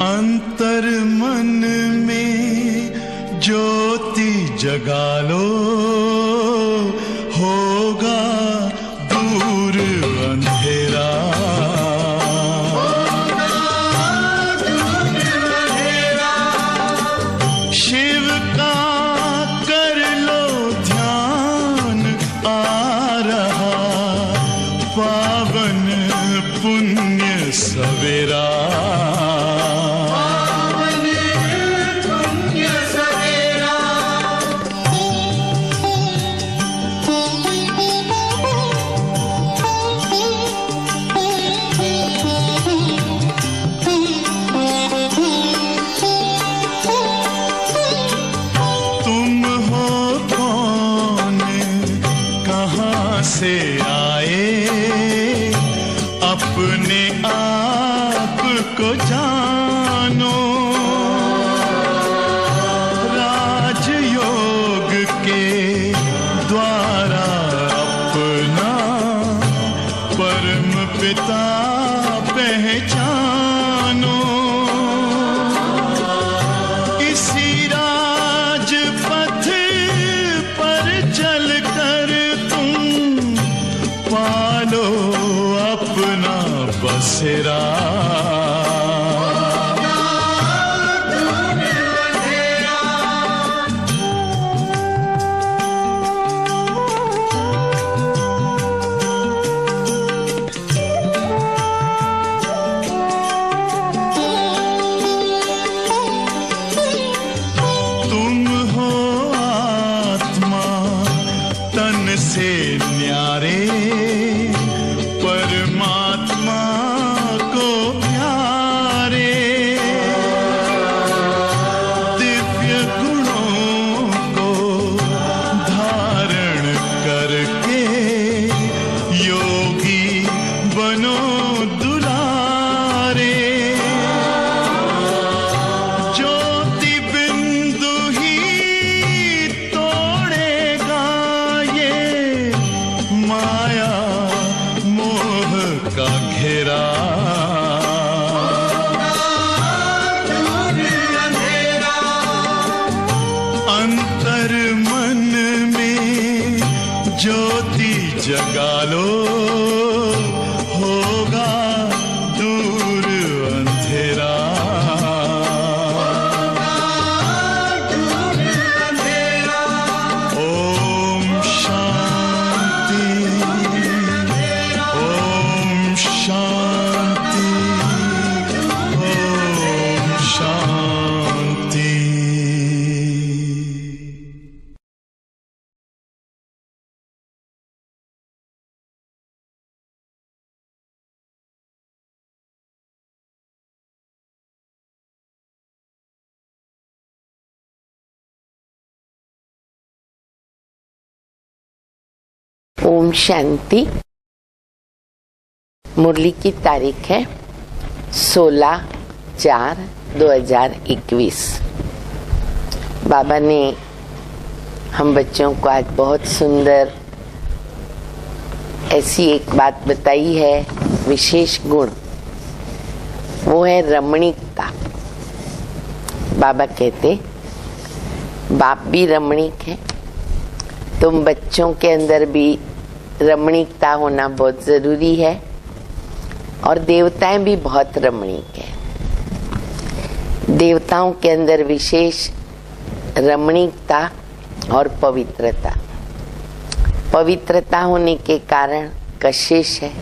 अंतर मन में ज्योति जगा लो, होगा दूर अंधेरा। शिव का कर लो ध्यान, आ रहा पावन पुण्य सवेरा। से आए अपने आप को जानो, राजयोग के द्वारा अपना परम पिता पहचानो। इसी राजपथ पर चलकर पालो अपना बसेरा। तुम हो आत्मा तन से न्यारे, परमात्मा को प्यारे। दिव्य गुणों को धारण करके योगी बनो दुलारे। ज्योति बिंदु ही तोड़ेगा ये माया का घेरा। अंतर मन में ज्योति जगा लो, होगा दूर अंधेरा। ओम शांति, शांति, ओम शांति। ओम शांति। मुरली की तारीख है 16/4/2021। बाबा ने हम बच्चों को आज बहुत सुंदर ऐसी एक बात बताई है, विशेष गुण, वो है रमणीकता। बाबा कहते बाप भी रमणीक है, तुम बच्चों के अंदर भी रमणीकता होना बहुत जरूरी है, और देवताएं भी बहुत रमणीक है। देवताओं के अंदर विशेष रमणीकता और पवित्रता। पवित्रता होने के कारण कशिश है,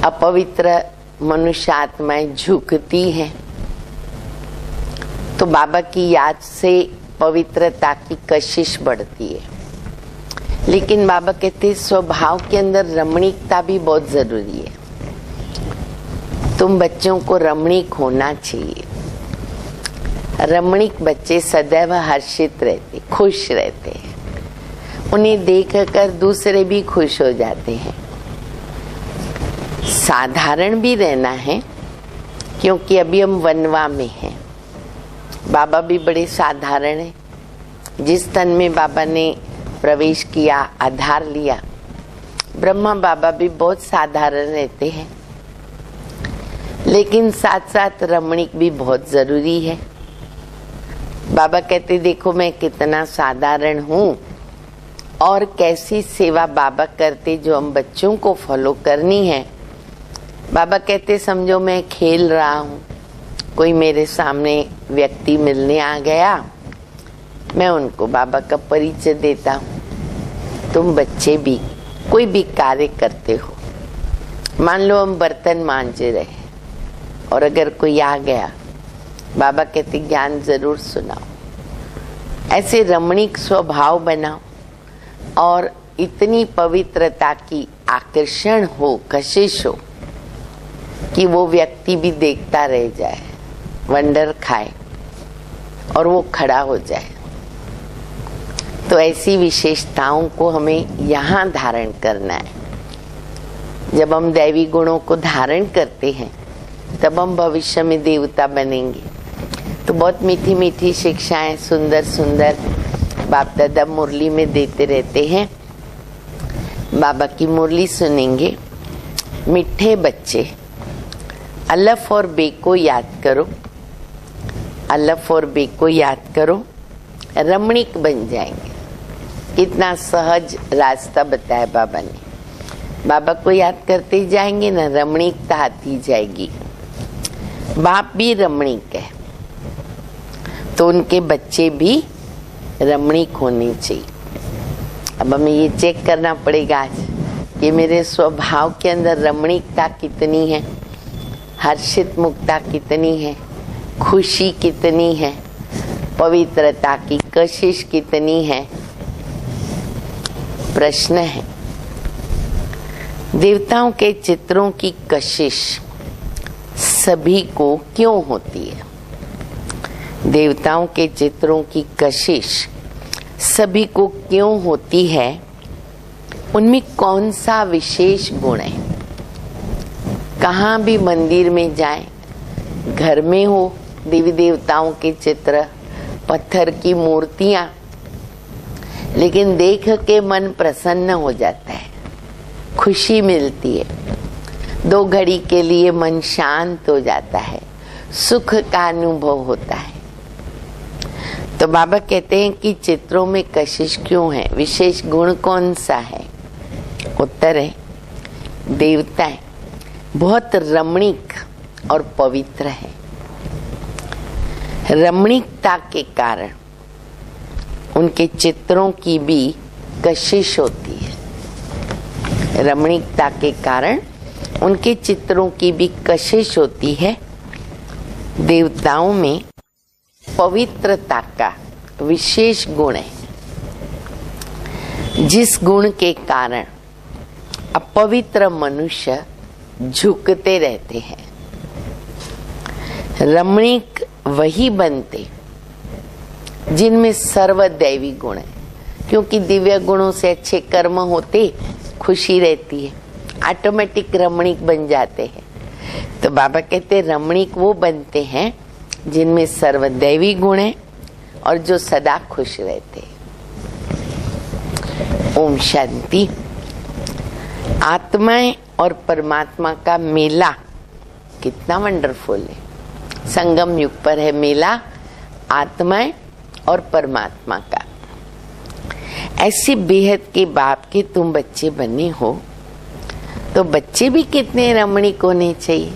अपवित्र मनुष्य आत्माएं झुकती हैं। तो बाबा की याद से पवित्रता की कशिश बढ़ती है। लेकिन बाबा कहते स्वभाव के अंदर रमणीकता भी बहुत जरूरी है। तुम बच्चों को रमणीक होना चाहिए। रमणीक बच्चे सदैव हर्षित रहते, खुश रहते हैं। उन्हें देखकर दूसरे भी खुश हो जाते हैं। साधारण भी रहना है, क्योंकि अभी हम वनवा में हैं। बाबा भी बड़े साधारण हैं। जिस तन में बाबा ने प्रवेश किया, आधार लिया, ब्रह्मा बाबा भी बहुत साधारण रहते हैं। लेकिन साथ साथ रमणीक भी बहुत जरूरी है। बाबा कहते देखो मैं कितना साधारण हूँ और कैसी सेवा बाबा करते जो हम बच्चों को फॉलो करनी है। बाबा कहते समझो मैं खेल रहा हूँ, कोई मेरे सामने व्यक्ति मिलने आ गया, मैं उनको बाबा का परिचय देता हूँ। तुम बच्चे भी कोई भी कार्य करते हो, मान लो हम बर्तन मांज रहे और अगर कोई आ गया, बाबा कहते ज्ञान जरूर सुनाओ। ऐसे रमणीक स्वभाव बनाओ और इतनी पवित्रता की आकर्षण हो, कशिश हो कि वो व्यक्ति भी देखता रह जाए, वंडर खाए और वो खड़ा हो जाए। तो ऐसी विशेषताओं को हमें यहाँ धारण करना है। जब हम दैवी गुणों को धारण करते हैं तब हम भविष्य में देवता बनेंगे। तो बहुत मीठी मीठी शिक्षाएं सुंदर सुंदर बाप दादा मुरली में देते रहते हैं। बाबा की मुरली सुनेंगे। मीठे बच्चे अलफ और बे को याद करो, अलफ और बे को याद करो, रमणीक बन जाएंगे। कितना सहज रास्ता बताया बाबा ने। बाबा को याद करते ही जाएंगे ना, रमणीकता आती जाएगी। बाप भी रमणीक है तो उनके बच्चे भी रमणीक होने चाहिए। अब हमें ये चेक करना पड़ेगा आज कि मेरे स्वभाव के अंदर रमणीकता कितनी है, हर्षित मुक्ता कितनी है, खुशी कितनी है, पवित्रता की कशिश कितनी है। प्रश्न है, देवताओं के चित्रों की कशिश सभी को क्यों होती है? देवताओं के चित्रों की कशिश सभी को क्यों होती है? उनमें कौन सा विशेष गुण है? कहाँ भी मंदिर में जाएं, घर में हो देवी देवताओं के चित्र, पत्थर की मूर्तियां, लेकिन देख के मन प्रसन्न हो जाता है, खुशी मिलती है। 2 घड़ी के लिए मन शांत हो जाता है, सुख का अनुभव होता है। तो बाबा कहते हैं कि चित्रों में कशिश क्यों है, विशेष गुण कौन सा है? उत्तर है, देवताएं बहुत रमणीक और पवित्र है। रमणीकता के कारण उनके चित्रों की भी कशिश होती है। रमणीकता के कारण उनके चित्रों की भी कशिश होती है। देवताओं में पवित्रता का विशेष गुण है, जिस गुण के कारण अपवित्र मनुष्य झुकते रहते हैं। रमणीक वही बनते जिनमें सर्वदैवी गुण है, क्योंकि दिव्य गुणों से अच्छे कर्म होते, खुशी रहती है, ऑटोमेटिक रमणीक बन जाते हैं। तो बाबा कहते रमणीक वो बनते हैं जिनमें सर्वदैवी गुण है और जो सदा खुश रहते हैं। ओम शांति। आत्माएं और परमात्मा का मेला कितना वंडरफुल है। संगम युग पर है मेला आत्माएं और परमात्मा का। ऐसे बेहद के बाप के तुम बच्चे बने हो तो बच्चे भी कितने रमणीक होने चाहिए।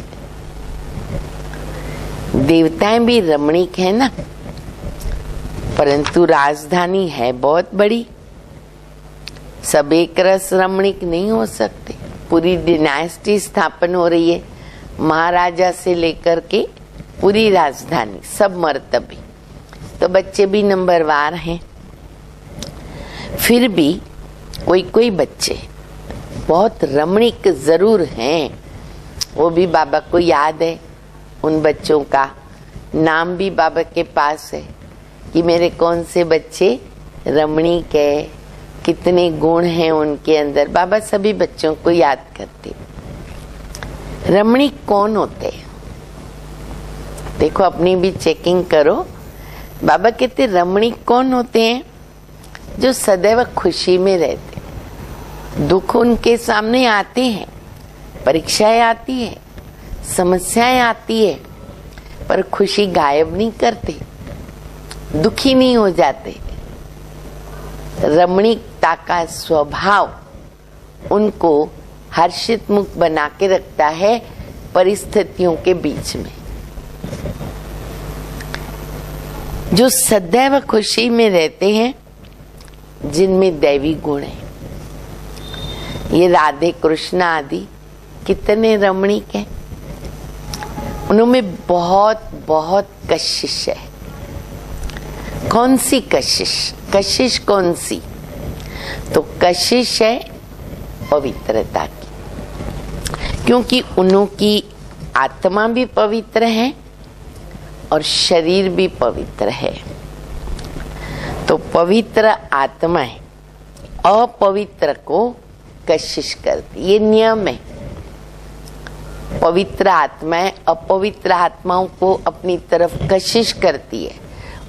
देवताएं भी रमणीक है ना, परंतु राजधानी है बहुत बड़ी, सब एक रस रमणीक नहीं हो सकते। पूरी डिनास्टी स्थापन हो रही है, महाराजा से लेकर के पूरी राजधानी, सब मर्तबे। तो बच्चे भी नंबरवार हैं। फिर भी कोई कोई बच्चे बहुत रमणीक जरूर हैं। वो भी बाबा को याद है, उन बच्चों का नाम भी बाबा के पास है कि मेरे कौन से बच्चे रमणीक है, कितने गुण हैं उनके अंदर। बाबा सभी बच्चों को याद करते। रमणीक कौन होते हैं? देखो अपनी भी चेकिंग करो। बाबा कहते रमणीक कौन होते हैं? जो सदैव खुशी में रहते। दुख उनके सामने आते हैं, परीक्षाएं आती है, समस्याएं आती है पर खुशी गायब नहीं करते, दुखी नहीं हो जाते। रमणीकता का स्वभाव उनको हर्षित मुक्त बना के रखता है परिस्थितियों के बीच में। जो सदैव खुशी में रहते हैं, जिनमें दैवी गुण है, ये राधे कृष्ण आदि कितने रमणीक हैं। उनमें बहुत बहुत कशिश है। कौन सी कशिश? कशिश कौन सी? तो कशिश है पवित्रता की, क्योंकि उनकी आत्मा भी पवित्र है और शरीर भी पवित्र है। तो पवित्र आत्माएं अपवित्र को कशिश करती, ये नियम है। पवित्र आत्माएं अपवित्र आत्माओं को अपनी तरफ कशिश करती है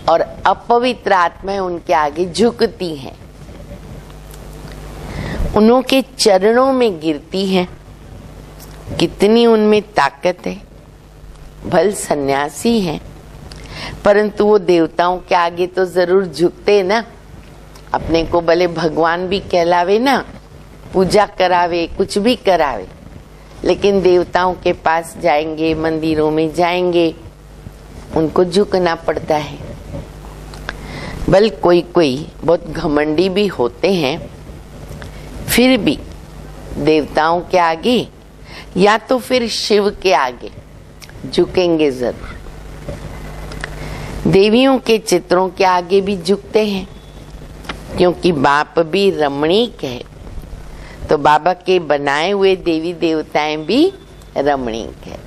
और अपवित्र आत्माएं उनके आगे झुकती हैं, उनके चरणों में गिरती हैं। कितनी उनमें ताकत है। भल सन्यासी हैं, परंतु वो देवताओं के आगे तो जरूर झुकते ना। अपने को भले भगवान भी कहलावे ना, पूजा करावे, कुछ भी करावे, लेकिन देवताओं के पास जाएंगे, मंदिरों में जाएंगे, उनको झुकना पड़ता है। बल कोई कोई बहुत घमंडी भी होते हैं, फिर भी देवताओं के आगे या तो फिर शिव के आगे झुकेंगे जरूर। देवियों के चित्रों के आगे भी झुकते हैं, क्योंकि बाप भी रमणीक है, तो बाबा के बनाए हुए देवी देवताएं भी रमणीक है।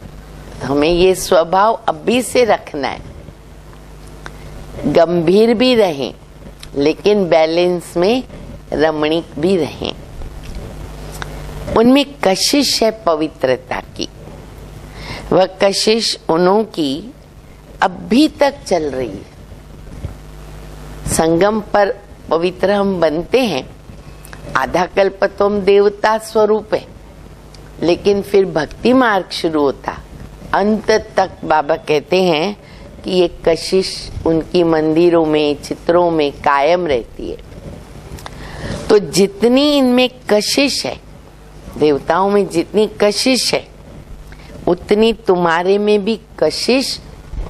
हमें ये स्वभाव अभी से रखना है। गंभीर भी रहें, लेकिन बैलेंस में रमणीक भी रहें। उनमें कशिश है पवित्रता की। वह कशिश उन्हों की अभी तक चल रही है। संगम पर पवित्र हम बनते हैं, आधा कल्प तो हम देवता स्वरूप है, लेकिन फिर भक्ति मार्ग शुरू होता। अंत तक बाबा कहते हैं कि ये कशिश उनकी मंदिरों में, चित्रों में कायम रहती है। तो जितनी इनमें कशिश है, देवताओं में जितनी कशिश है, उतनी तुम्हारे में भी कशिश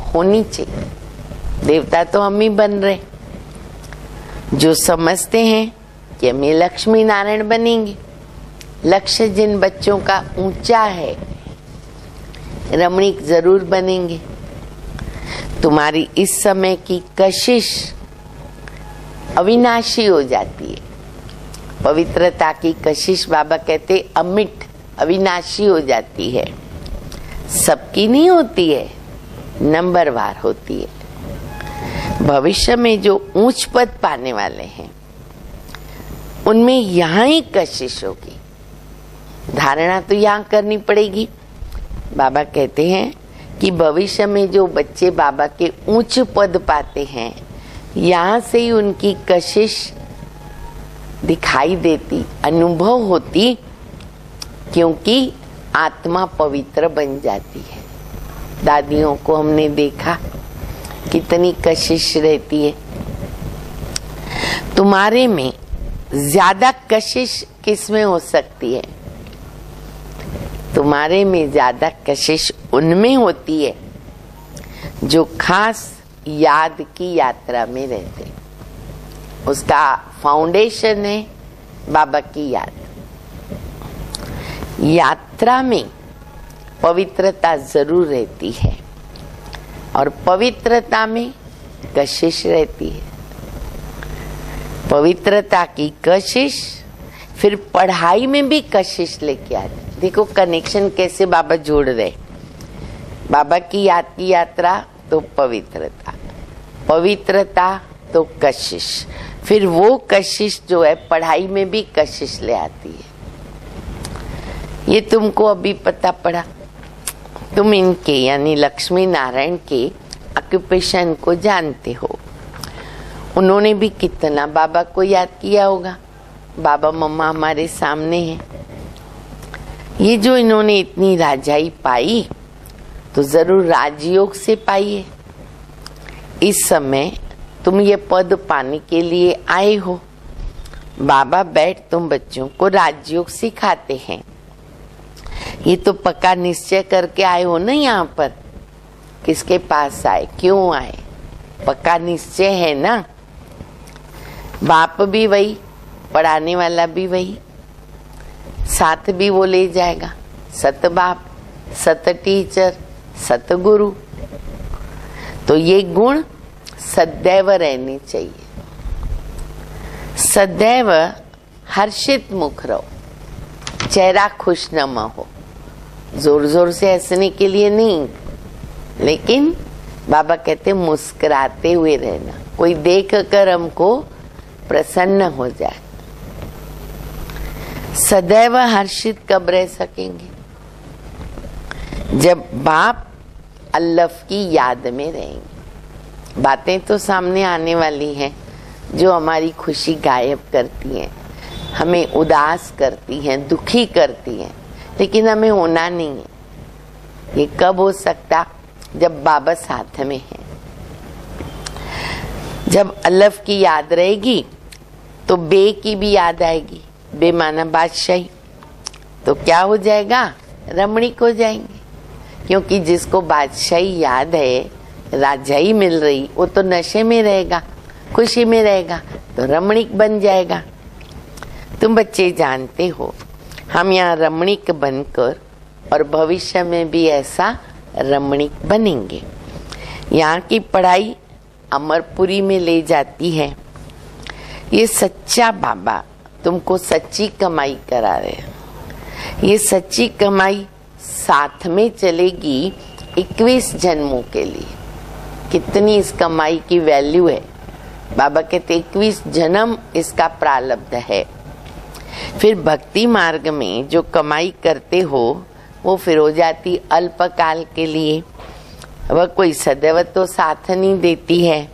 होनी चाहिए। देवता तो हम ही बन रहे, जो समझते हैं कि हम लक्ष्मी नारायण बनेंगे। लक्ष्य जिन बच्चों का ऊंचा है, रमणीक जरूर बनेंगे। तुम्हारी इस समय की कशिश अविनाशी हो जाती है। पवित्रता की कशिश बाबा कहते अमिट, अविनाशी हो जाती है। सबकी नहीं होती है, नंबरवार होती है। भविष्य में जो ऊंच पद पाने वाले हैं, उनमें यहाँ ही कशिश होगी। धारणा तो यहाँ करनी पड़ेगी। बाबा कहते हैं कि भविष्य में जो बच्चे बाबा के ऊंच पद पाते हैं, यहाँ से ही उनकी कशिश दिखाई देती, अनुभव होती, क्योंकि आत्मा पवित्र बन जाती है। दादियों को हमने देखा कितनी कशिश रहती है। तुम्हारे में ज्यादा कशिश किसमें हो सकती है? तुम्हारे में ज्यादा कशिश उनमें होती है जो खास याद की यात्रा में रहते। उसका फाउंडेशन है बाबा की याद। यात्रा में पवित्रता जरूर रहती है और पवित्रता में कशिश रहती है। पवित्रता की कशिश फिर पढ़ाई में भी कशिश लेके आती। देखो कनेक्शन कैसे बाबा जोड़ रहे। बाबा की याद की यात्रा तो पवित्रता, पवित्रता तो कशिश, फिर वो कशिश जो है पढ़ाई में भी कशिश ले आती है। ये तुमको अभी पता पड़ा। तुम इनके यानी लक्ष्मी नारायण के ऑक्यूपेशन को जानते हो। उन्होंने भी कितना बाबा को याद किया होगा। बाबा मम्मा हमारे सामने हैं। ये जो इन्होंने इतनी राजाई पाई, तो जरूर राजयोग से पाइए। इस समय तुम ये पद पाने के लिए आए हो। बाबा बैठ तुम बच्चों को राजयोग सिखाते हैं। ये तो पक्का निश्चय करके आए हो ना यहाँ पर। किसके पास आए, क्यों आए, पक्का निश्चय है ना। बाप भी वही, पढ़ाने वाला भी वही, साथ भी वो ले जाएगा। सत बाप, सत टीचर, सत गुरु। तो ये गुण सदैव रहने चाहिए। सदैव हर्षित मुख रहो, चेहरा खुशनुमा हो। जोर जोर से हंसने के लिए नहीं, लेकिन बाबा कहते मुस्कुराते हुए रहना। कोई देख कर हमको प्रसन्न हो जाए। सदैव हर्षित कब रह सकेंगे? जब बाप अल्लाह की याद में रहेंगे। बातें तो सामने आने वाली हैं जो हमारी खुशी गायब करती हैं, हमें उदास करती हैं, दुखी करती हैं, लेकिन हमें होना नहीं है। ये कब हो सकता? जब बाबा साथ में है। जब अल्लाह की याद रहेगी तो बे की भी याद आएगी। बे माना बादशाही। तो क्या हो जाएगा? रमणीक हो जाएंगे। क्योंकि जिसको बादशाही याद है, राजाई मिल रही, वो तो नशे में रहेगा, खुशी में रहेगा, तो रमणीक बन जाएगा। तुम बच्चे जानते हो हम यहाँ रमणीक बनकर और भविष्य में भी ऐसा रमणीक बनेंगे। यहाँ की पढ़ाई अमरपुरी में ले जाती है। ये सच्चा बाबा तुमको सच्ची कमाई करा रहे हैं। ये सच्ची कमाई साथ में चलेगी 21 जन्मों के लिए। कितनी इस कमाई की वैल्यू है? बाबा कहते 21 जन्म इसका प्रारब्ध है। फिर भक्ति मार्ग में जो कमाई करते हो वो फिर हो जाती अल्पकाल के लिए, वह कोई सदैव तो साथ नहीं देती है।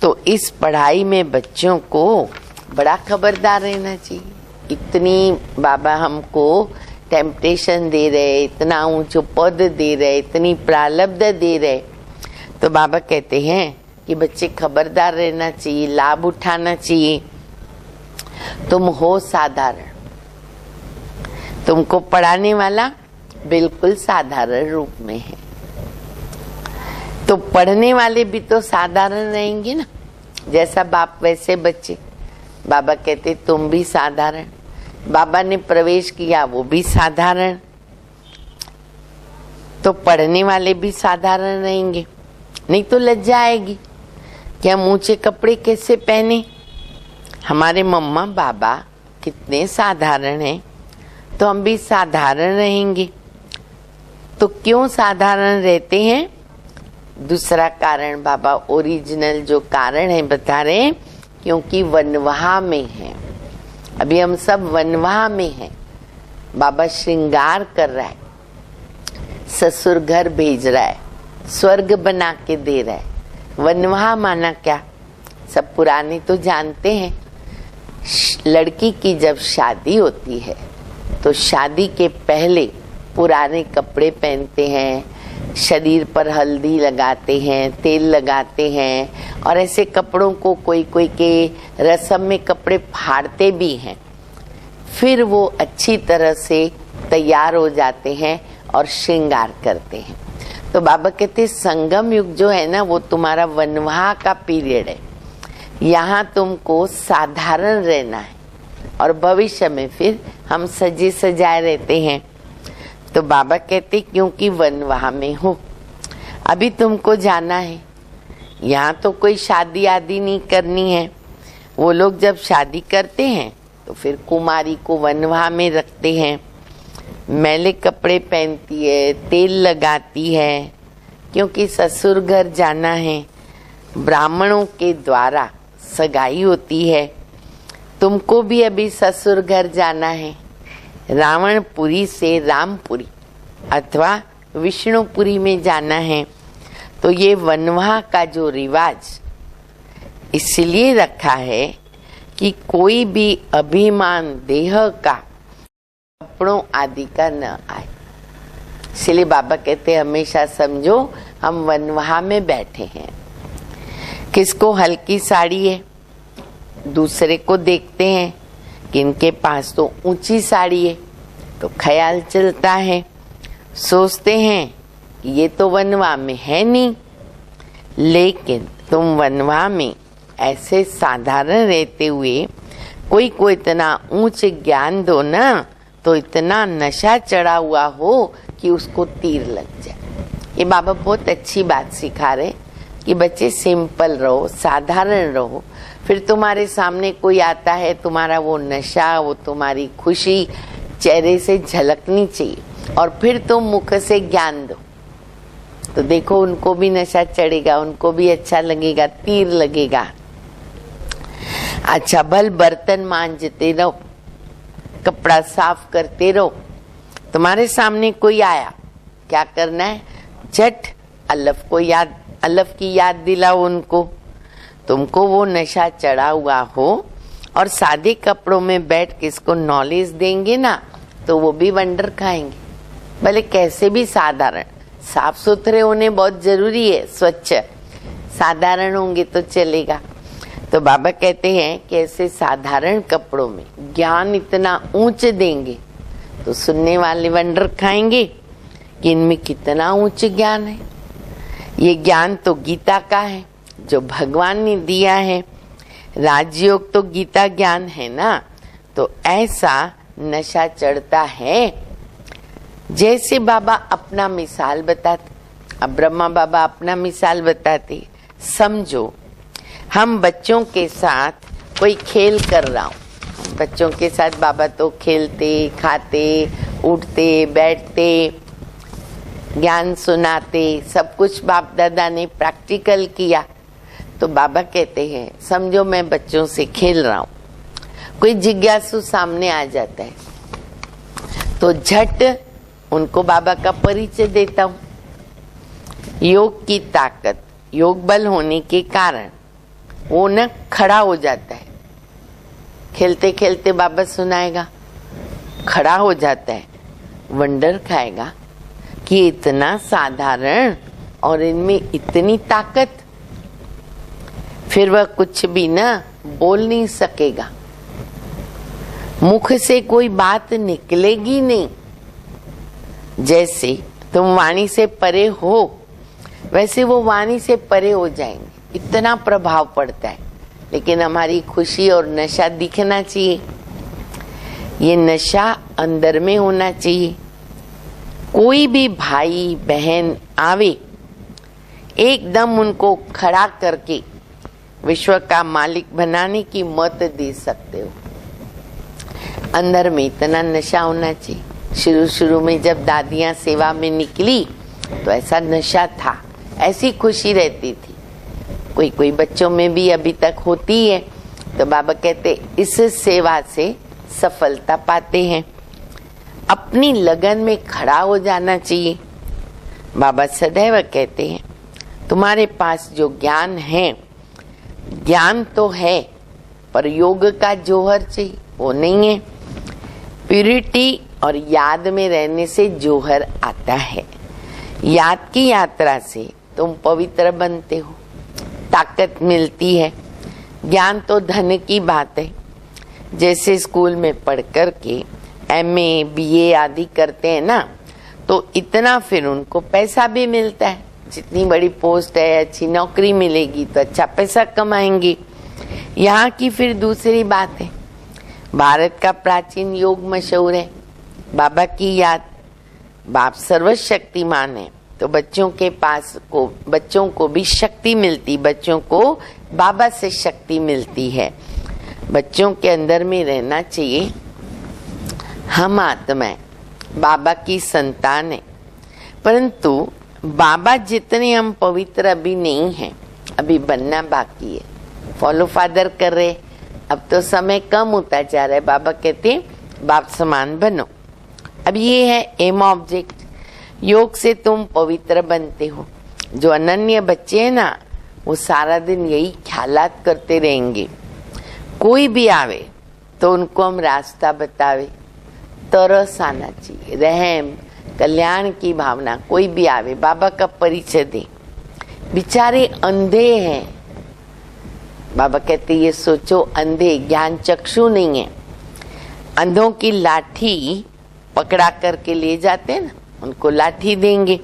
तो इस पढ़ाई में बच्चों को बड़ा खबरदार रहना चाहिए। इतनी बाबा हमको टेम्पटेशन दे रहे, इतना ऊंचो पद दे रहे, इतनी प्रारब्ध दे रहे, तो बाबा कहते हैं कि बच्चे खबरदार रहना चाहिए, लाभ उठाना चाहिए। तुम हो साधारण, तुमको पढ़ाने वाला बिल्कुल साधारण रूप में है, तो पढ़ने वाले भी तो साधारण रहेंगे ना। जैसा बाप वैसे बच्चे। बाबा कहते तुम भी साधारण। बाबा ने प्रवेश किया वो भी साधारण, तो पढ़ने वाले भी साधारण रहेंगे। नहीं तो लज्जा आएगी कि हम ऊंचे कपड़े कैसे पहने। हमारे मम्मा बाबा कितने साधारण हैं, तो हम भी साधारण रहेंगे। तो क्यों साधारण रहते हैं? दूसरा कारण बाबा ओरिजिनल जो कारण है बता रहे हैं, क्योंकि वनवाह में है। अभी हम सब वनवाह में हैं। बाबा श्रृंगार कर रहा है, ससुर घर भेज रहा है, स्वर्ग बना के दे रहा है। वनवाह माना क्या? सब पुराने तो जानते हैं। लड़की की जब शादी होती है तो शादी के पहले पुराने कपड़े पहनते हैं, शरीर पर हल्दी लगाते हैं, तेल लगाते हैं, और ऐसे कपड़ों को कोई कोई के रस्म में कपड़े फाड़ते भी हैं। फिर वो अच्छी तरह से तैयार हो जाते हैं और श्रृंगार करते हैं। तो बाबा कहते संगम युग जो है ना, वो तुम्हारा वनवाह का पीरियड है। यहाँ तुमको साधारण रहना है और भविष्य में फिर हम सजे सजाए रहते हैं। तो बाबा कहते क्योंकि वनवाह में हो, अभी तुमको जाना है। यहाँ तो कोई शादी आदि नहीं करनी है। वो लोग जब शादी करते हैं तो फिर कुमारी को वनवाह में रखते हैं, मैले कपड़े पहनती है, तेल लगाती है, क्योंकि ससुर घर जाना है। ब्राह्मणों के द्वारा सगाई होती है। तुमको भी अभी ससुर घर जाना है। रावणपुरी से रामपुरी अथवा विष्णुपुरी में जाना है। तो ये वनवाह का जो रिवाज इसलिए रखा है कि कोई भी अभिमान देह का, कपड़ों आदि का न आए। इसलिए बाबा कहते हमेशा समझो हम वनवाह में बैठे हैं। किसको हल्की साड़ी है, दूसरे को देखते हैं कि इनके पास तो ऊंची साड़ी है, तो ख्याल चलता है, सोचते हैं कि ये तो वनवाह में है नहीं। लेकिन तुम वनवाह में ऐसे साधारण रहते हुए कोई को इतना ऊंच ज्ञान दो ना, तो इतना नशा चढ़ा हुआ हो कि उसको तीर लग जाए। ये बाबा बहुत अच्छी बात सिखा रहे कि बच्चे सिंपल रहो, साधारण रहो। फिर तुम्हारे सामने कोई आता है, तुम्हारा वो नशा, वो तुम्हारी खुशी चेहरे से झलकनी चाहिए और फिर तुम मुख से ज्ञान दो, तो देखो उनको भी नशा चढ़ेगा, उनको भी अच्छा लगेगा, तीर लगेगा। अच्छा भल बर्तन मांजते रहो, कपड़ा साफ करते रहो। तुम्हारे सामने कोई आया, क्या करना है, झट अल्लाह की याद दिलाओ उनको। तुमको वो नशा चढ़ा हुआ हो और सादे कपड़ों में बैठ के इसको नॉलेज देंगे ना, तो वो भी वंडर खाएंगे। भले कैसे भी साधारण, साफ सुथरे होने बहुत जरूरी है, स्वच्छ साधारण होंगे तो चलेगा। तो बाबा कहते हैं कि ऐसे साधारण कपड़ों में ज्ञान इतना ऊंच देंगे तो सुनने वाले वंडर खाएंगे कि इनमें कितना ऊंच ज्ञान है। ये ज्ञान तो गीता का है जो भगवान ने दिया है। राजयोग तो गीता ज्ञान है ना, तो ऐसा नशा चढ़ता है। जैसे बाबा अपना मिसाल बताते, अब ब्रह्मा बाबा अपना मिसाल बताते, समझो हम बच्चों के साथ कोई खेल कर रहा हूँ। बच्चों के साथ बाबा तो खेलते, खाते, उठते, बैठते, ज्ञान सुनाते, सब कुछ बाप दादा ने प्रैक्टिकल किया। तो बाबा कहते हैं समझो मैं बच्चों से खेल रहा हूँ, कोई जिज्ञासु सामने आ जाता है तो झट उनको बाबा का परिचय देता हूँ। योग की ताकत, योग बल होने के कारण वो न खड़ा हो जाता है। खेलते खेलते बाबा सुनाएगा, खड़ा हो जाता है, वंडर खाएगा कि इतना साधारण और इनमें इतनी ताकत। फिर वह कुछ भी ना बोल नहीं सकेगा, मुख से कोई बात निकलेगी नहीं। जैसे तुम वाणी से परे हो, वैसे वो वाणी से परे हो जाएंगे, इतना प्रभाव पड़ता है। लेकिन हमारी खुशी और नशा दिखना चाहिए, ये नशा अंदर में होना चाहिए। कोई भी भाई बहन आवे, एकदम उनको खड़ा करके विश्व का मालिक बनाने की मत दे सकते हो। अंदर में इतना नशा होना चाहिए। शुरू शुरू में जब दादियां सेवा में निकली तो ऐसा नशा था, ऐसी खुशी रहती थी। कोई कोई बच्चों में भी अभी तक होती है। तो बाबा कहते इस सेवा से सफलता पाते हैं। अपनी लगन में खड़ा हो जाना चाहिए। बाबा सदैव कहते हैं तुम्हारे पास जो ज्ञान है, ज्ञान तो है पर योग का जोहर चाहिए, वो नहीं है। प्यूरिटी और याद में रहने से जोहर आता है। याद की यात्रा से तुम पवित्र बनते हो, ताकत मिलती है। ज्ञान तो धन की बात है। जैसे स्कूल में पढ़ कर के MA BA आदि करते हैं ना, तो इतना फिर उनको पैसा भी मिलता है। जितनी बड़ी पोस्ट है, अच्छी नौकरी मिलेगी तो अच्छा पैसा कमाएंगे। यहाँ की फिर दूसरी बात है, भारत का प्राचीन योग मशहूर है, बाबा की याद। बाप सर्वशक्तिमान है, तो बच्चों को भी शक्ति मिलती, बच्चों को बाबा से शक्ति मिलती है। बच्चों के अंदर में रहना चाहिए हम आत्माएं बाबा की संतान है, परंतु बाबा जितने हम पवित्र अभी नहीं हैं, अभी बनना बाकी है। फॉलो फादर कर रहे, अब तो समय कम होता जा रहा है। बाबा कहते हैं बाप समान बनो। अब ये है एम ऑब्जेक्ट। योग से तुम पवित्र बनते हो। जो अनन्य बच्चे हैं ना, वो सारा दिन यही ख्यालात करते रहेंगे। कोई भी आवे तो उनको हम रास्ता बतावे, तरस आना चाहिए, रहम, कल्याण की भावना, कोई भी आवे बाबा का परिचय दे। बेचारे अंधे हैं, बाबा कहते ये सोचो अंधे, ज्ञान चक्षु नहीं है। अंधों की लाठी पकड़ा करके ले जाते हैं ना, उनको लाठी देंगे।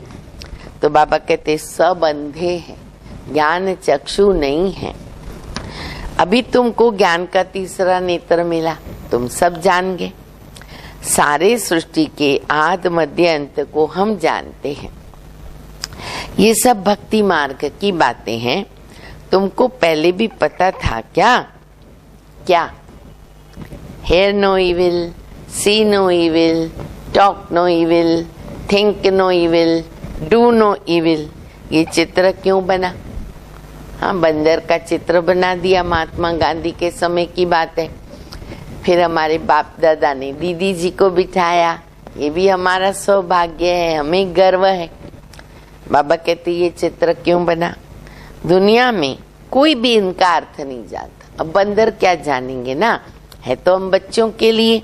तो बाबा कहते सब अंधे हैं, ज्ञान चक्षु नहीं है। अभी तुमको ज्ञान का तीसरा नेत्र मिला, तुम सब जान गए। सारे सृष्टि के आदि मध्य अंत को हम जानते हैं। ये सब भक्ति मार्ग की बातें हैं। तुमको पहले भी पता था क्या? क्या? Hear no evil, see no evil, talk no evil, think no evil, do no evil. ये चित्र क्यों बना? हाँ, बंदर का चित्र बना दिया, महात्मा गांधी के समय की बात है। फिर हमारे बाप दादा ने दीदी जी को बिठाया, ये भी हमारा सौभाग्य है, हमें गर्व है। बाबा कहते ये चित्र क्यों बना? दुनिया में कोई भी इनका अर्थ नहीं जानता। अब बंदर क्या जानेंगे ना, है तो हम बच्चों के लिए।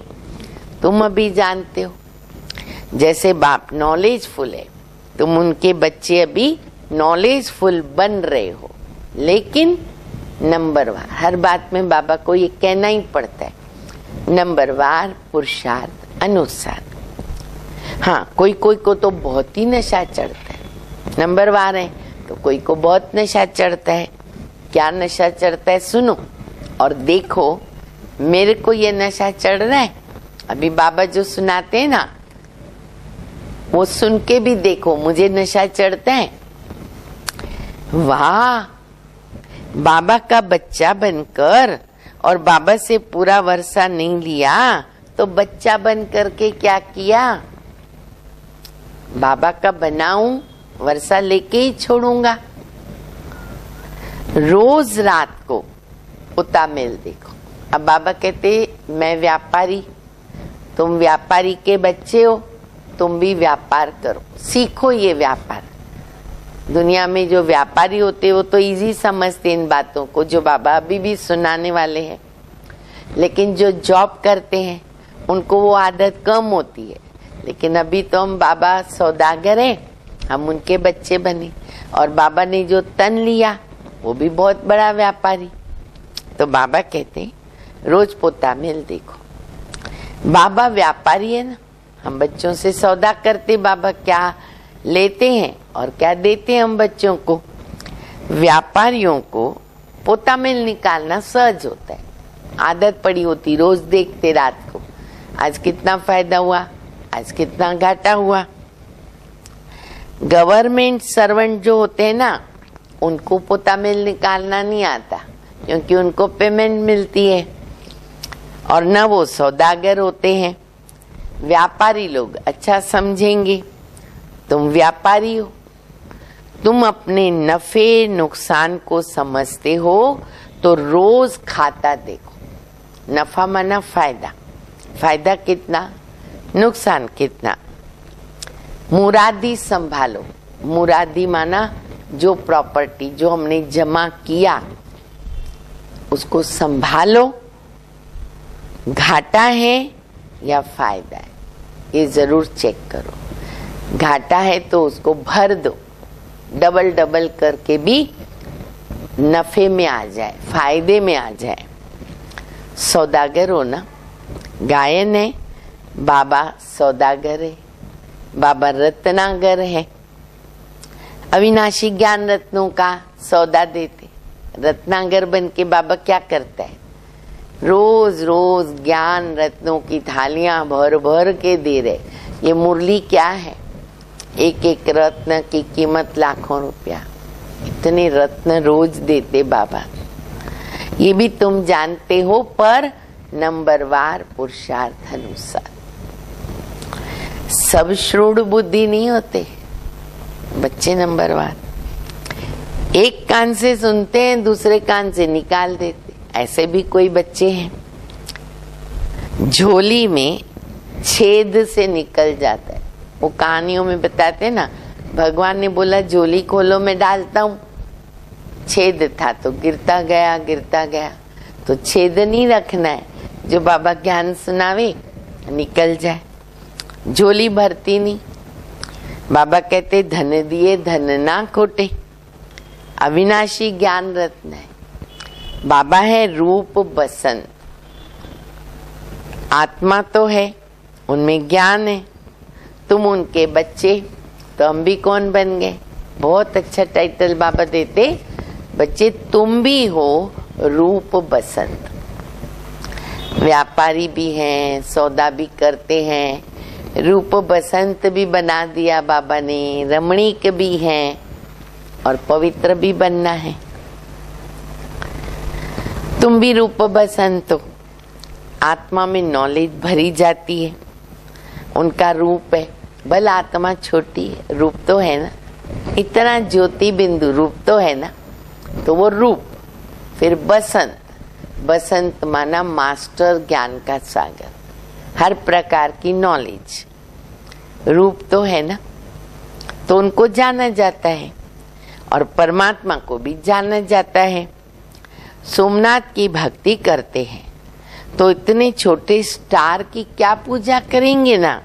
तुम अभी जानते हो, जैसे बाप नॉलेजफुल है, तुम उनके बच्चे अभी नॉलेजफुल बन रहे हो। लेकिन नंबरवार, हर बात में बाबा को ये कहना ही पड़ता है, नंबरवार पुरुषार्थ अनुसार। हाँ, कोई कोई को तो बहुत ही नशा चढ़ता है, नंबरवार है तो कोई को बहुत नशा चढ़ता है। क्या नशा चढ़ता है सुनो और देखो। मेरे को ये नशा चढ़ रहा है, अभी बाबा जो सुनाते हैं ना वो सुन के भी देखो, मुझे नशा चढ़ता है। वाह, बाबा का बच्चा बनकर और बाबा से पूरा वर्षा नहीं लिया तो बच्चा बन करके क्या किया? बाबा का बनाऊं, वर्षा लेके ही छोड़ूंगा। रोज रात को उता मेल देखो। अब बाबा कहते मैं व्यापारी, तुम व्यापारी के बच्चे हो, तुम भी व्यापार करो, सीखो ये व्यापार। दुनिया में जो व्यापारी होते वो तो इजी समझते इन बातों को, जो बाबा अभी भी सुनाने वाले हैं। लेकिन जो जॉब करते हैं उनको वो आदत कम होती है। लेकिन अभी तो हम बाबा सौदागर हैं, हम उनके बच्चे बने। और बाबा ने जो तन लिया वो भी बहुत बड़ा व्यापारी। तो बाबा कहते रोज पोता मेल देखो। बाबा व्यापारी है ना, हम बच्चों से सौदा करते। बाबा क्या लेते हैं और क्या देते हैं हम बच्चों को। व्यापारियों को पोता मेल निकालना सहज होता है, आदत पड़ी होती, रोज देखते रात को, आज कितना फायदा हुआ, आज कितना घाटा हुआ। गवर्नमेंट सर्वेंट जो होते हैं ना, उनको पोता मेल निकालना नहीं आता, क्योंकि उनको पेमेंट मिलती है। और न वो सौदागर होते हैं। व्यापारी लोग अच्छा समझेंगे, तुम व्यापारी हो, तुम अपने नफे नुकसान को समझते हो तो रोज खाता देखो। नफा माना फायदा, फायदा कितना, नुकसान कितना। मुरादी संभालो, मुरादी माना जो प्रॉपर्टी जो हमने जमा किया उसको संभालो। घाटा है या फायदा है ये जरूर चेक करो। घाटा है तो उसको भर दो, डबल डबल करके भी नफे में आ जाए, फायदे में आ जाए। सौदागर हो ना, गायन है, बाबा सौदागर है, बाबा रत्नागर है। अविनाशी ज्ञान रत्नों का सौदा देते। रत्नागर बन के बाबा क्या करता है, रोज रोज ज्ञान रत्नों की थालियां भर भर के दे रहे। ये मुरली क्या है, एक एक रत्न की कीमत लाखों रुपया, इतने रत्न रोज देते बाबा। ये भी तुम जानते हो, पर नंबरवार पुरुषार्थ अनुसार। सब श्रूड बुद्धि नहीं होते बच्चे, नंबरवार। एक कान से सुनते हैं, दूसरे कान से निकाल देते। ऐसे भी कोई बच्चे हैं, झोली में छेद से निकल जाता है। वो कहानियों में बताते ना, भगवान ने बोला झोली खोलो मैं डालता हूँ, छेद था तो गिरता गया गिरता गया। तो छेद नहीं रखना है, जो बाबा ज्ञान सुनावे निकल जाए। झोली भरती नहीं, बाबा कहते धन दिए धन ना खोटे, अविनाशी ज्ञान रत्न है। बाबा है रूप बसंत, आत्मा तो है, उनमें ज्ञान है। तुम उनके बच्चे, तो हम भी कौन बन गए? बहुत अच्छा टाइटल बाबा देते, बच्चे तुम भी हो रूप बसंत। व्यापारी भी हैं, सौदा भी करते हैं, रूप बसंत भी बना दिया बाबा ने, रमणीक भी हैं और पवित्र भी बनना है। तुम भी रूप बसंत हो। आत्मा में नॉलेज भरी जाती है, उनका रूप है। भले आत्मा छोटी है, रूप तो है ना, इतना ज्योति बिंदु रूप तो है ना, तो वो रूप। फिर बसंत, बसंत माना मास्टर ज्ञान का सागर, हर प्रकार की नॉलेज। रूप तो है ना, तो उनको जाना जाता है और परमात्मा को भी जाना जाता है। सोमनाथ की भक्ति करते हैं तो इतने छोटे स्टार की क्या पूजा करेंगे ना,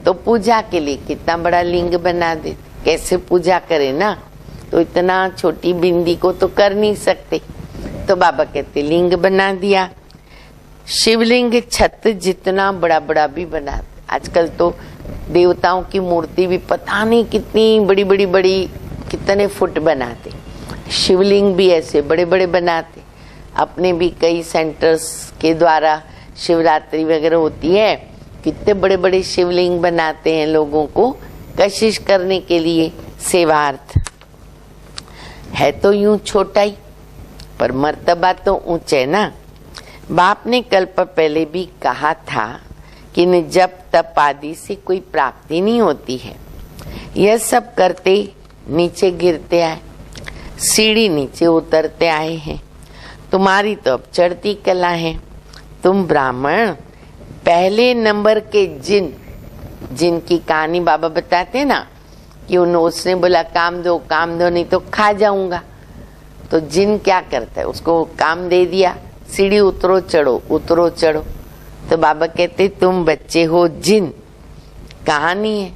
तो पूजा के लिए कितना बड़ा लिंग बना देते, कैसे पूजा करें ना, तो इतना छोटी बिंदी को तो कर नहीं सकते। तो बाबा कहते लिंग बना दिया। शिवलिंग छत जितना बड़ा बड़ा भी बना, आजकल तो देवताओं की मूर्ति भी पता नहीं कितनी बड़ी बड़ी बड़ी कितने फुट बनाते, शिवलिंग भी ऐसे बड़े बड़े बनाते। अपने भी कई सेंटर्स के द्वारा शिवरात्रि वगैरह होती है, कितने बड़े बड़े शिवलिंग बनाते हैं लोगों को कशिश करने के लिए, सेवार्थ। है तो यूं छोटा ही, पर मर्तबा तो ऊंचे ना। बाप ने कल्प पहले भी कहा था कि न जब तप आदि से कोई प्राप्ति नहीं होती है। यह सब करते नीचे गिरते आए, सीढ़ी नीचे उतरते आए हैं। तुम्हारी तो अब चढ़ती कला है। तुम ब्राह्मण पहले नंबर के जिन की कहानी बाबा बताते ना कि उसने बोला काम दो नहीं तो खा जाऊंगा। तो जिन क्या करता है, उसको काम दे दिया, सीढ़ी उतरो चढ़ो। तो बाबा कहते तुम बच्चे हो जिन। कहानी है,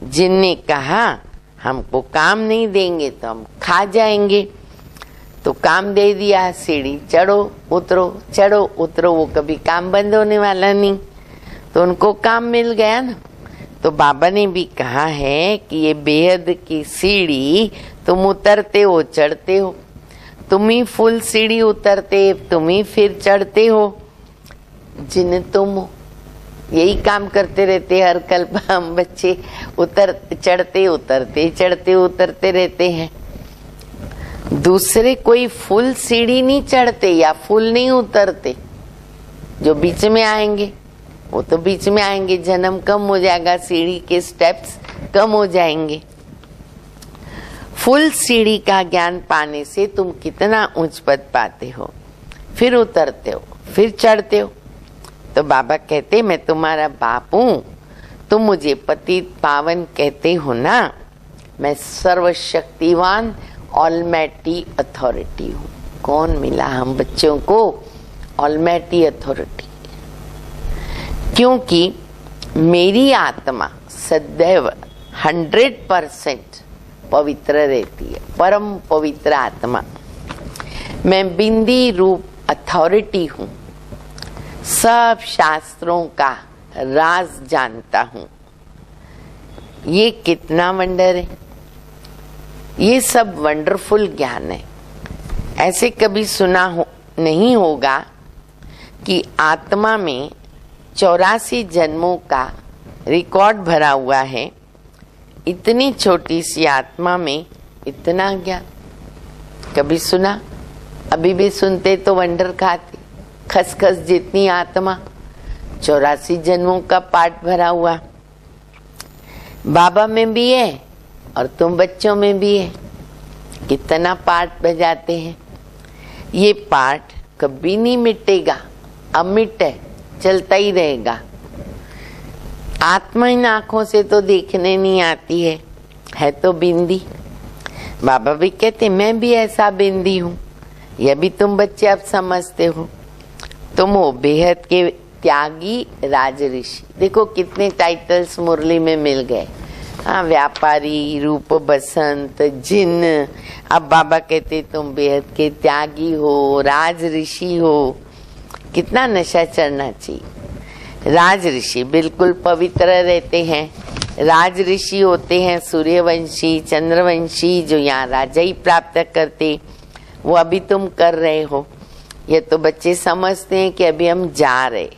जिन ने कहा हमको काम नहीं देंगे तो हम खा जाएंगे, तो काम दे दिया, सीढ़ी चढ़ो उतरो। वो कभी काम बंद होने वाला नहीं, तो उनको काम मिल गया ना। तो बाबा ने भी कहा है कि ये बेहद की सीढ़ी तुम उतरते हो चढ़ते हो, तुम ही फुल सीढ़ी उतरते, तुम ही फिर चढ़ते हो। जिन तुम हो, यही काम करते रहते हर कल्प हम बच्चे, चढ़ते उतरते रहते हैं। दूसरे कोई फुल सीढ़ी नहीं चढ़ते या फुल नहीं उतरते, जो बीच में आएंगे वो तो बीच में आएंगे, जन्म कम हो जाएगा, सीढ़ी के स्टेप्स कम हो जाएंगे। फुल सीढ़ी का ज्ञान पाने से तुम कितना उच्च पद पाते हो, फिर उतरते हो, फिर चढ़ते हो। तो बाबा कहते मैं तुम्हारा बाप हूँ, तुम मुझे पतित पावन कहते हो ना। मैं सर्वशक्तिवान ऑलमैटी अथॉरिटी हूँ। कौन मिला हम बच्चों को? ऑलमैटी अथॉरिटी। क्योंकि मेरी आत्मा सदैव 100% पवित्र रहती है, परम पवित्र आत्मा। मैं बिंदी रूप अथॉरिटी हूँ, सब शास्त्रों का राज जानता हूँ। ये कितना वंडर है, ये सब वंडरफुल ज्ञान है। ऐसे कभी सुना नहीं होगा कि आत्मा में 84 जन्मों का रिकॉर्ड भरा हुआ है। इतनी छोटी सी आत्मा में इतना ज्ञान कभी सुना? अभी भी सुनते तो वंडर खाते। खसखस जितनी आत्मा, 84 जन्मों का पाठ भरा हुआ बाबा में भी है और तुम बच्चों में भी है। कितना पाठ बजाते हैं। ये पाठ कभी नहीं मिटेगा, अमिट है, चलता ही रहेगा। आत्मा इन आंखों से तो देखने नहीं आती है तो बिंदी। बाबा भी कहते मैं भी ऐसा बिंदी हूँ। यह भी तुम बच्चे अब समझते हो। तुम हो बेहद के त्यागी राज ऋषि। देखो कितने टाइटल्स मुरली में मिल गए। हाँ, व्यापारी, रूप बसंत, जिन। अब बाबा कहते तुम बेहद के त्यागी हो, राज ऋषि हो। कितना नशा चढ़ना चाहिए। राज ऋषि बिल्कुल पवित्र रहते हैं। राज ऋषि होते हैं सूर्यवंशी, चंद्रवंशी, जो यहाँ राजा ही प्राप्त करते। वो अभी तुम कर रहे हो। ये तो बच्चे समझते हैं कि अभी हम जा रहे,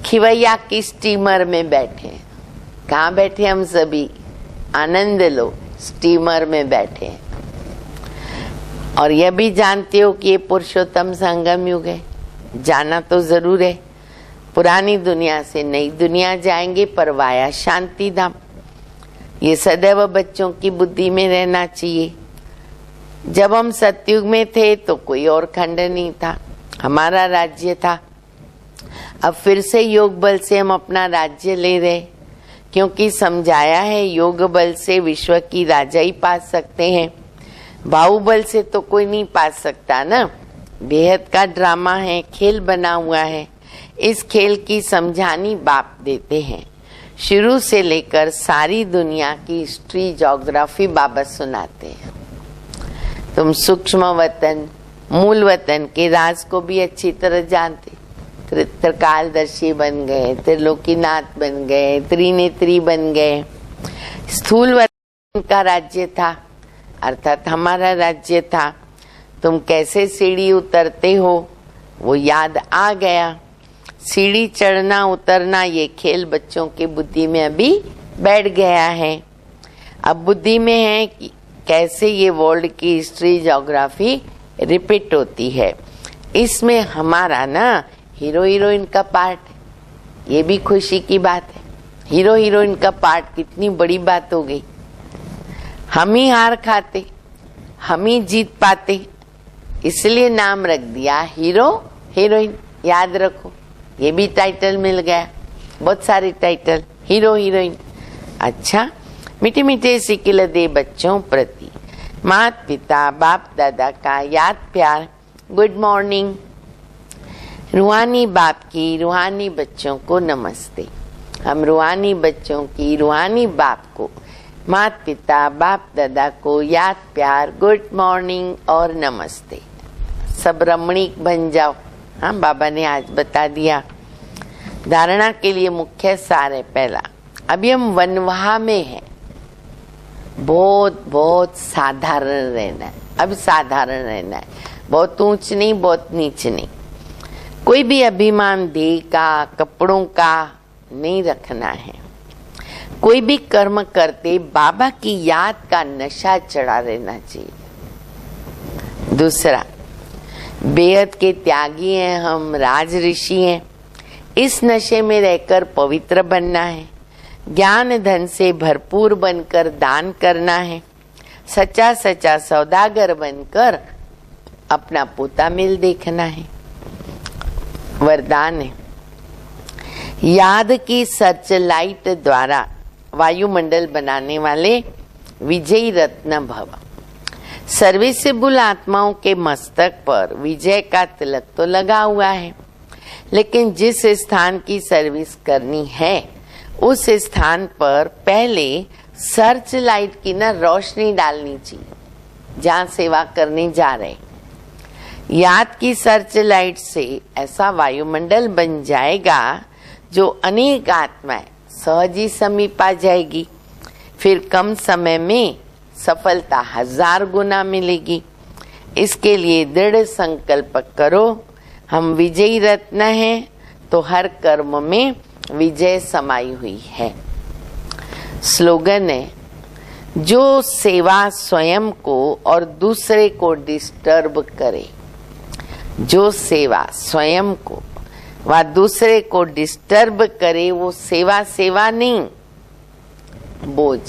खिवैया की स्टीमर में बैठे। कहाँ बैठे हम सभी? आनंद लो, स्टीमर में बैठे। और यह भी जानते हो कि ये पुरुषोत्तम संगम युग है, जाना तो जरूर है। पुरानी दुनिया से नई दुनिया जाएंगे, पर वाया शांति धाम। ये सदैव बच्चों की बुद्धि में रहना चाहिए। जब हम सतयुग में थे तो कोई और खंड नहीं था, हमारा राज्य था। अब फिर से योग बल से हम अपना राज्य ले रहे, क्योंकि समझाया है योग बल से विश्व की राजा ही पा सकते हैं। बाहुबल से तो कोई नहीं पा सकता ना। बेहद का ड्रामा है, खेल बना हुआ है। इस खेल की समझानी बाप देते हैं। शुरू से लेकर सारी दुनिया की हिस्ट्री, ज्योग्राफी बाबा सुनाते हैं। तुम सूक्ष्म वतन, मूल वतन के राज को भी अच्छी तरह जानते। त्रिकालदर्शी बन गए, त्रिलोकीनाथ बन गए, त्रिनेत्री बन गए। स्थूल वतन का राज्य था, अर्थात हमारा राज्य था। तुम कैसे सीढ़ी उतरते हो वो याद आ गया। सीढ़ी चढ़ना उतरना ये खेल बच्चों की बुद्धि में अभी बैठ गया है। अब बुद्धि में है कि कैसे ये वर्ल्ड की हिस्ट्री, ज्योग्राफी रिपीट होती है। इसमें हमारा ना हीरो हीरोइन का पार्ट है। ये भी खुशी की बात है। हीरो हीरोइन का पार्ट कितनी बड़ी बात हो गई। हम ही हार खाते, हम ही जीत पाते, इसलिए नाम रख दिया हीरो हीरोइन। याद रखो, ये भी टाइटल मिल गया। बहुत सारे टाइटल, हीरो हीरोइन। अच्छा, मीठे मीठे सिकिल दे बच्चों प्रति माता पिता बाप दादा का याद प्यार। Good morning. रूहानी बाप की रूहानी बच्चों को नमस्ते। हम रूहानी बच्चों की रूहानी बाप को, माता पिता बाप दादा को याद प्यार, गुड मॉर्निंग और नमस्ते। सब रमणीक बन जाओ। हाँ, बाबा ने आज बता दिया। धारणा के लिए मुख्य सार है पहला। अभी हम वनवाह में हैं। बहुत बहुत साधारण रहना है। अब साधारण रहना है, बहुत ऊंच नहीं, बहुत नीच नहीं। कोई भी अभिमान देह का, कपड़ों का नहीं रखना है। कोई भी कर्म करते बाबा की याद का नशा चढ़ा रहना चाहिए। दूसरा, बेहद के त्यागी हैं हम, राज ऋषि हैं। इस नशे में रहकर पवित्र बनना है। ज्ञान धन से भरपूर बनकर दान करना है। सच्चा सच्चा सौदागर बनकर अपना पोता मिल देखना है। वरदान है, याद की सर्च लाइट द्वारा वायुमंडल बनाने वाले विजयी रत्न भव। सर्विसेबल आत्माओं के मस्तक पर विजय का तिलक तो लगा हुआ है, लेकिन जिस स्थान की सर्विस करनी है उस स्थान पर पहले सर्च लाइट की ना रोशनी डालनी चाहिए। जहाँ सेवा करने जा रहे, याद की सर्च लाइट से ऐसा वायुमंडल बन जाएगा जो अनेक आत्माएं सहज ही समीप आ जाएगी। फिर कम समय में सफलता 1000 गुना मिलेगी। इसके लिए दृढ़ संकल्प करो। हम विजयी रत्न हैं तो हर कर्म में विजय समाई हुई है। स्लोगन है, जो सेवा स्वयं को और दूसरे को डिस्टर्ब करे। जो सेवा स्वयं को व दूसरे को डिस्टर्ब करे वो सेवा सेवा नहीं, बोझ।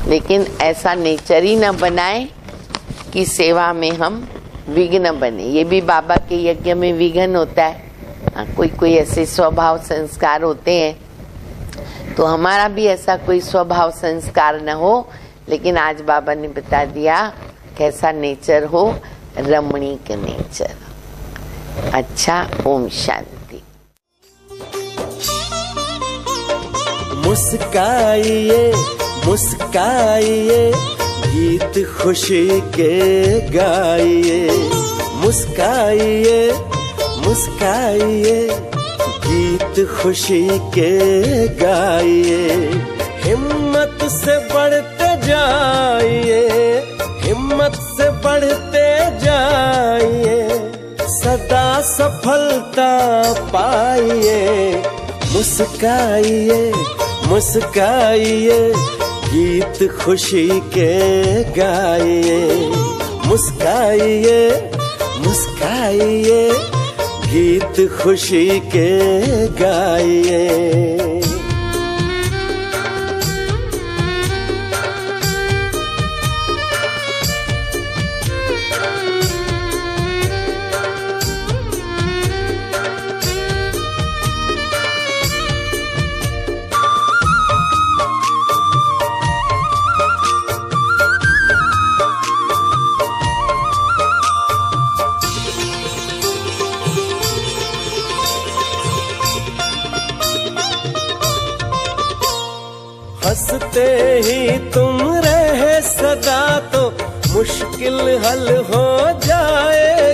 लेकिन ऐसा नेचर ही न बनाए कि सेवा में हम विघ्न बने। ये भी बाबा के यज्ञ में विघ्न होता है। कोई कोई ऐसे स्वभाव संस्कार होते हैं, तो हमारा भी ऐसा कोई स्वभाव संस्कार न हो। लेकिन आज बाबा ने बता दिया कैसा नेचर हो, रमणीक नेचर। अच्छा, ओम शांति। मुस्काइए मुस्काइए गीत खुशी के गाइए। मुस्काइए मुस्काइए गीत खुशी के गाइए। हिम्मत से बढ़ते जाइए हिम्मत से बढ़ते जाइए। सदा सफलता पाइए। मुस्काइए मुस्काइए गीत खुशी के गाइए। मुस्काइए मुस्काइए गीत खुशी के गाइए। हंसते ही तुम रहे सदा तो मुश्किल हल हो जाए।